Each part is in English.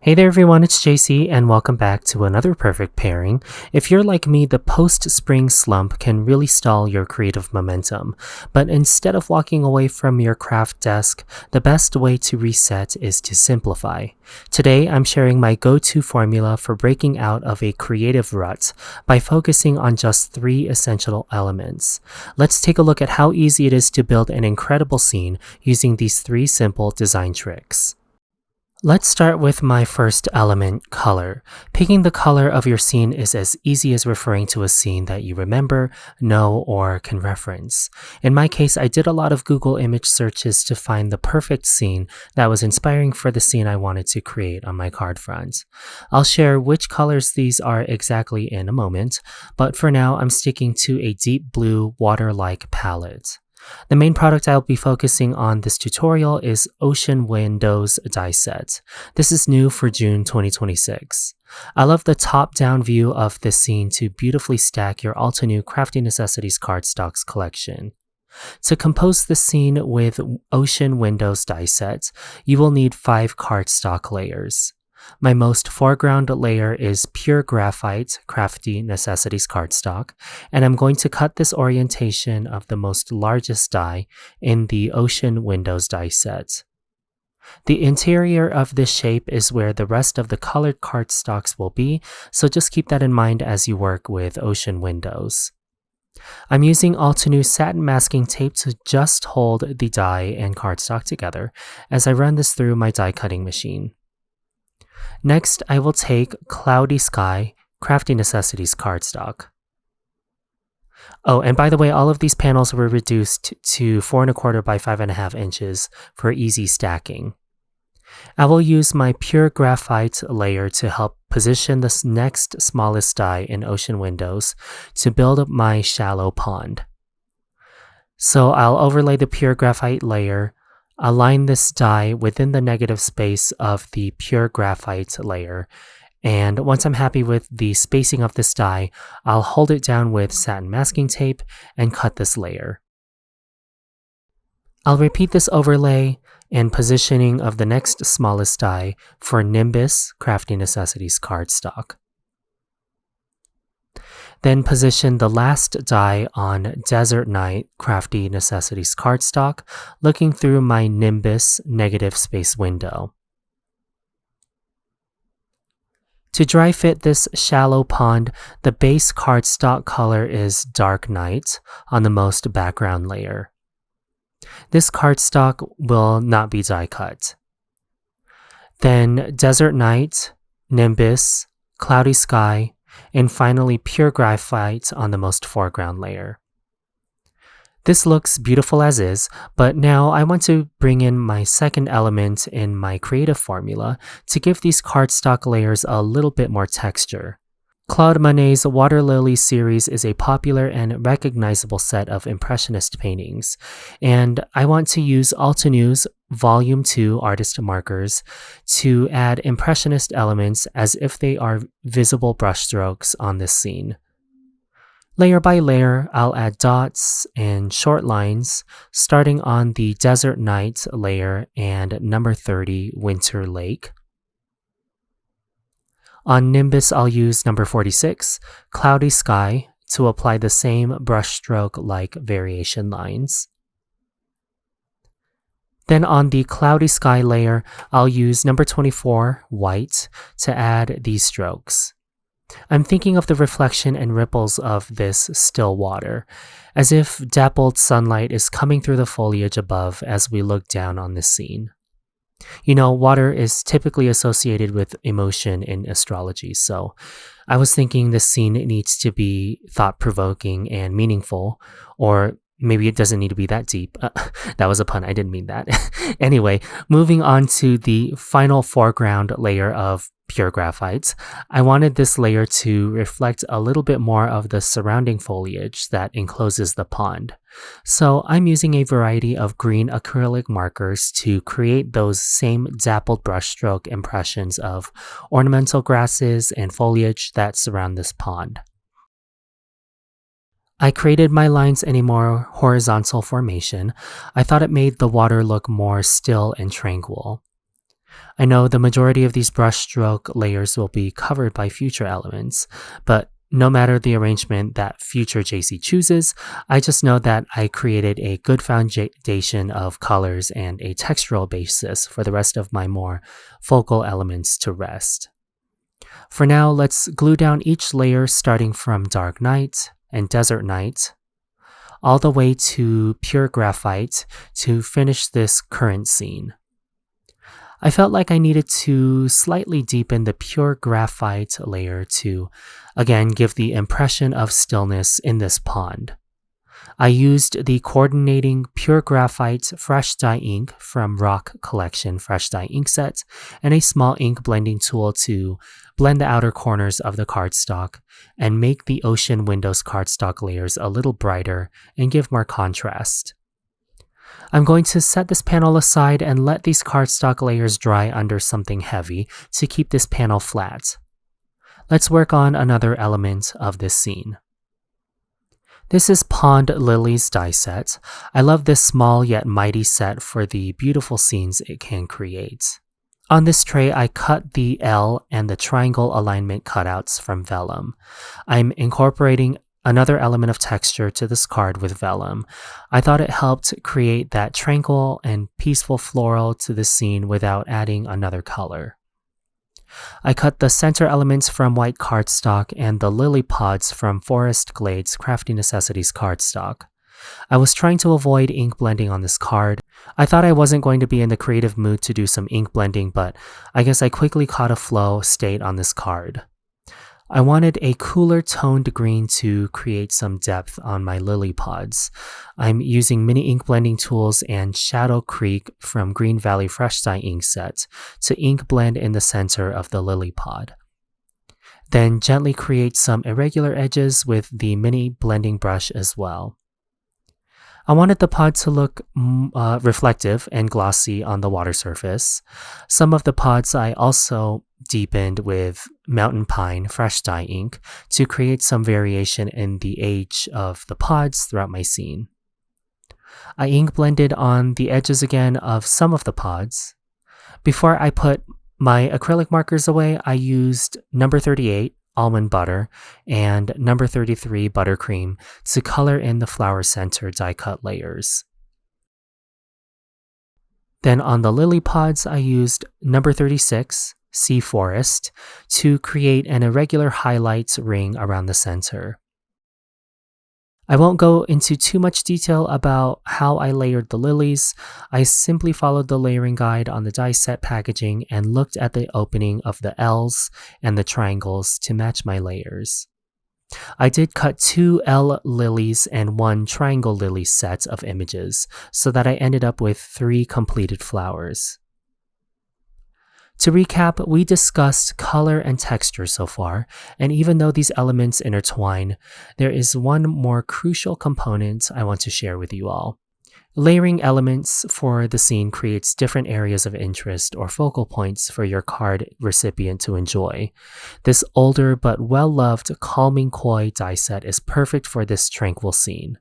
Hey there everyone, it's Jaycee and welcome back to another perfect pairing. If you're like me, the post-spring slump can really stall your creative momentum. But instead of walking away from your craft desk, the best way to reset is to simplify. Today, I'm sharing my go-to formula for breaking out of a creative rut by focusing on just 3 essential elements. Let's take a look at how easy it is to build an incredible scene using these 3 simple design tricks. Let's start with my first element, color. Picking the color of your scene is as easy as referring to a scene that you remember, know, or can reference. In my case, I did a lot of Google image searches to find the perfect scene that was inspiring for the scene I wanted to create on my card front. I'll share which colors these are exactly in a moment, but for now, I'm sticking to a deep blue water-like palette. The main product I'll be focusing on this tutorial is Ocean Windows die set. This is new for June 2026. I love the top-down view of this scene to beautifully stack your all-new Crafty Necessities Cardstocks collection. To compose the scene with Ocean Windows die set, you will need 5 cardstock layers. My most foreground layer is pure graphite, Crafty Necessities cardstock, and I'm going to cut this orientation of the most largest die in the Ocean Windows die set. The interior of this shape is where the rest of the colored cardstocks will be, so just keep that in mind as you work with Ocean Windows. I'm using all-to-new satin masking tape to just hold the die and cardstock together as I run this through my die cutting machine. Next, I will take Cloudy Sky, Crafty Necessities cardstock. Oh, and by the way, all of these panels were reduced to 4 1/4 by 5.5 inches for easy stacking. I will use my pure graphite layer to help position this next smallest die in Ocean Windows to build up my shallow pond. So I'll overlay the pure graphite layer, align this die within the negative space of the pure graphite layer, and once I'm happy with the spacing of this die, I'll hold it down with satin masking tape and cut this layer. I'll repeat this overlay and positioning of the next smallest die for Nimbus Crafty Necessities cardstock. Then position the last die on Desert Night Crafty Necessities cardstock, looking through my Nimbus negative space window. To dry fit this shallow pond, the base cardstock color is Dark Night on the most background layer. This cardstock will not be die cut. Then Desert Night, Nimbus, Cloudy Sky, and finally pure graphite on the most foreground layer. This looks beautiful as is, but now I want to bring in my second element in my creative formula to give these cardstock layers a little bit more texture. Claude Monet's Water Lilies series is a popular and recognizable set of Impressionist paintings, and I want to use Altenew's Volume 2 artist markers to add Impressionist elements as if they are visible brushstrokes on this scene. Layer by layer, I'll add dots and short lines, starting on the Desert Night layer and number 30 Winter Lake. On Nimbus, I'll use number 46, Cloudy Sky, to apply the same brushstroke-like variation lines. Then on the Cloudy Sky layer, I'll use number 24, White, to add these strokes. I'm thinking of the reflection and ripples of this still water, as if dappled sunlight is coming through the foliage above as we look down on this scene. You know, water is typically associated with emotion in astrology, so I was thinking this scene needs to be thought-provoking and meaningful, or maybe it doesn't need to be that deep. That was a pun, I didn't mean that. Anyway, moving on to the final foreground layer of pure graphite, I wanted this layer to reflect a little bit more of the surrounding foliage that encloses the pond. So I'm using a variety of green acrylic markers to create those same dappled brushstroke impressions of ornamental grasses and foliage that surround this pond. I created my lines in a more horizontal formation. I thought it made the water look more still and tranquil. I know the majority of these brushstroke layers will be covered by future elements, but no matter the arrangement that future Jaycee chooses, I just know that I created a good foundation of colors and a textural basis for the rest of my more focal elements to rest. For now, let's glue down each layer starting from Dark Night and Desert Night, all the way to Pure Graphite to finish this current scene. I felt like I needed to slightly deepen the Pure Graphite layer to, again, give the impression of stillness in this pond. I used the coordinating Pure Graphite Fresh Dye ink from Rock Collection Fresh Dye ink set and a small ink blending tool to blend the outer corners of the cardstock and make the ocean windows cardstock layers a little brighter and give more contrast. I'm going to set this panel aside and let these cardstock layers dry under something heavy to keep this panel flat. Let's work on another element of this scene. This is Pond Lilies die set. I love this small yet mighty set for the beautiful scenes it can create. On this tray, I cut the L and the triangle alignment cutouts from vellum. I'm incorporating another element of texture to this card with vellum. I thought it helped create that tranquil and peaceful floral to the scene without adding another color. I cut the center elements from white cardstock and the lily pods from Forest Glades Crafty Necessities cardstock. I was trying to avoid ink blending on this card. I thought I wasn't going to be in the creative mood to do some ink blending, but I guess I quickly caught a flow state on this card. I wanted a cooler toned green to create some depth on my lily pods. I'm using mini ink blending tools and Shadow Creek from Green Valley Fresh Dye ink set to ink blend in the center of the lily pod. Then gently create some irregular edges with the mini blending brush as well. I wanted the pod to look reflective and glossy on the water surface. Some of the pods I also deepened with Mountain Pine Fresh Dye ink to create some variation in the age of the pods throughout my scene. I ink blended on the edges again of some of the pods. Before I put my acrylic markers away, I used number 38 almond butter and number 33 buttercream to color in the flower center die cut layers. Then on the lily pods, I used number 36 Sea Forest to create an irregular highlights ring around the center. I won't go into too much detail about how I layered the lilies. I simply followed the layering guide on the die set packaging and looked at the opening of the L's and the triangles to match my layers. I did cut 2 L lilies and 1 triangle lily set of images so that I ended up with 3 completed flowers. To recap, we discussed color and texture so far, and even though these elements intertwine, there is one more crucial component I want to share with you all. Layering elements for the scene creates different areas of interest or focal points for your card recipient to enjoy. This older but well-loved Calming Koi die set is perfect for this tranquil scene.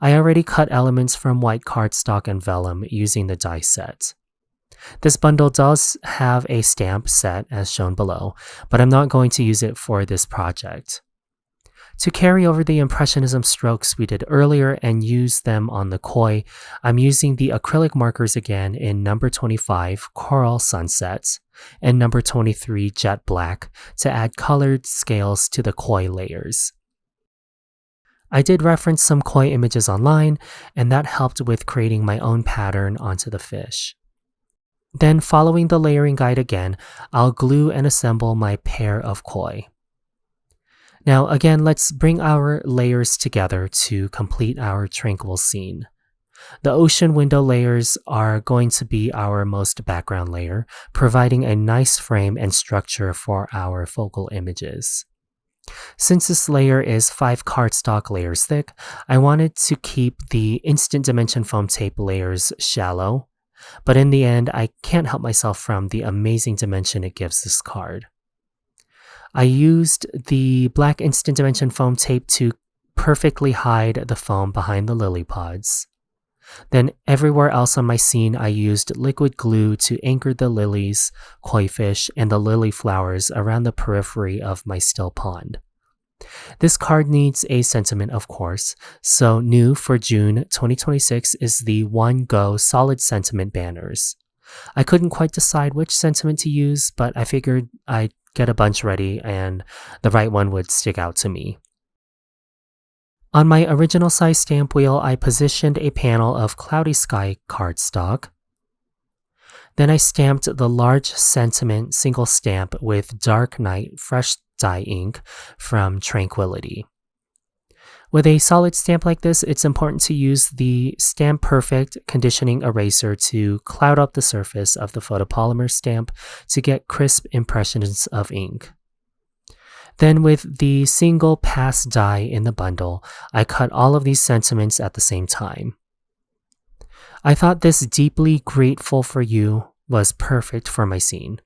I already cut elements from white cardstock and vellum using the die set. This bundle does have a stamp set as shown below, but I'm not going to use it for this project. To carry over the Impressionism strokes we did earlier and use them on the koi, I'm using the acrylic markers again in number 25 Coral Sunset and number 23 Jet Black to add colored scales to the koi layers. I did reference some koi images online, and that helped with creating my own pattern onto the fish. Then, following the layering guide again, I'll glue and assemble my pair of koi. Now again, let's bring our layers together to complete our tranquil scene. The ocean window layers are going to be our most background layer, providing a nice frame and structure for our focal images. Since this layer is 5 cardstock layers thick, I wanted to keep the instant dimension foam tape layers shallow, but in the end, I can't help myself from the amazing dimension it gives this card. I used the black instant dimension foam tape to perfectly hide the foam behind the lily pods. Then everywhere else on my scene, I used liquid glue to anchor the lilies, koi fish, and the lily flowers around the periphery of my still pond. This card needs a sentiment, of course, so new for June 2026 is the One Go Solid Sentiment banners. I couldn't quite decide which sentiment to use, but I figured I'd get a bunch ready and the right one would stick out to me. On my original size stamp wheel, I positioned a panel of Cloudy Sky cardstock. Then I stamped the large sentiment single stamp with Dark Night fresh dye ink from Tranquility. With a solid stamp like this, it's important to use the Stamp Perfect conditioning eraser to cloud up the surface of the photopolymer stamp to get crisp impressions of ink. Then with the single pass die in the bundle, I cut all of these sentiments at the same time. I thought this Deeply Grateful for You was perfect for my scene.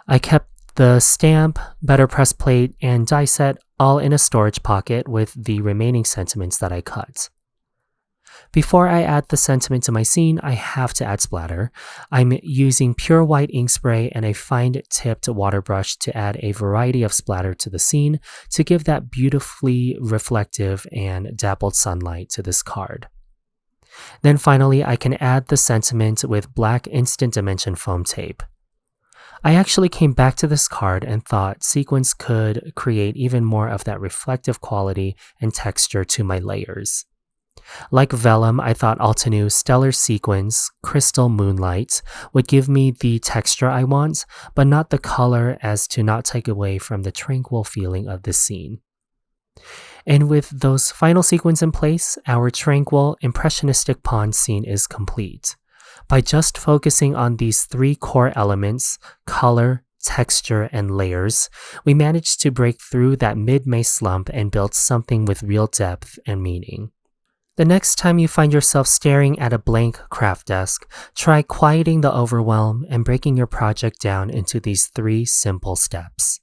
I kept the stamp, better press plate, and die set all in a storage pocket with the remaining sentiments that I cut. Before I add the sentiment to my scene, I have to add splatter. I'm using pure white ink spray and a fine-tipped water brush to add a variety of splatter to the scene to give that beautifully reflective and dappled sunlight to this card. Then finally, I can add the sentiment with black instant dimension foam tape. I actually came back to this card and thought sequins could create even more of that reflective quality and texture to my layers. Like vellum, I thought Altenew Stellar Sequins Crystal Moonlight would give me the texture I want, but not the color as to not take away from the tranquil feeling of this scene. And with those final sequins in place, our tranquil, impressionistic pond scene is complete. By just focusing on these three core elements, color, texture, and layers, we managed to break through that mid-May slump and build something with real depth and meaning. The next time you find yourself staring at a blank craft desk, try quieting the overwhelm and breaking your project down into these 3 simple steps.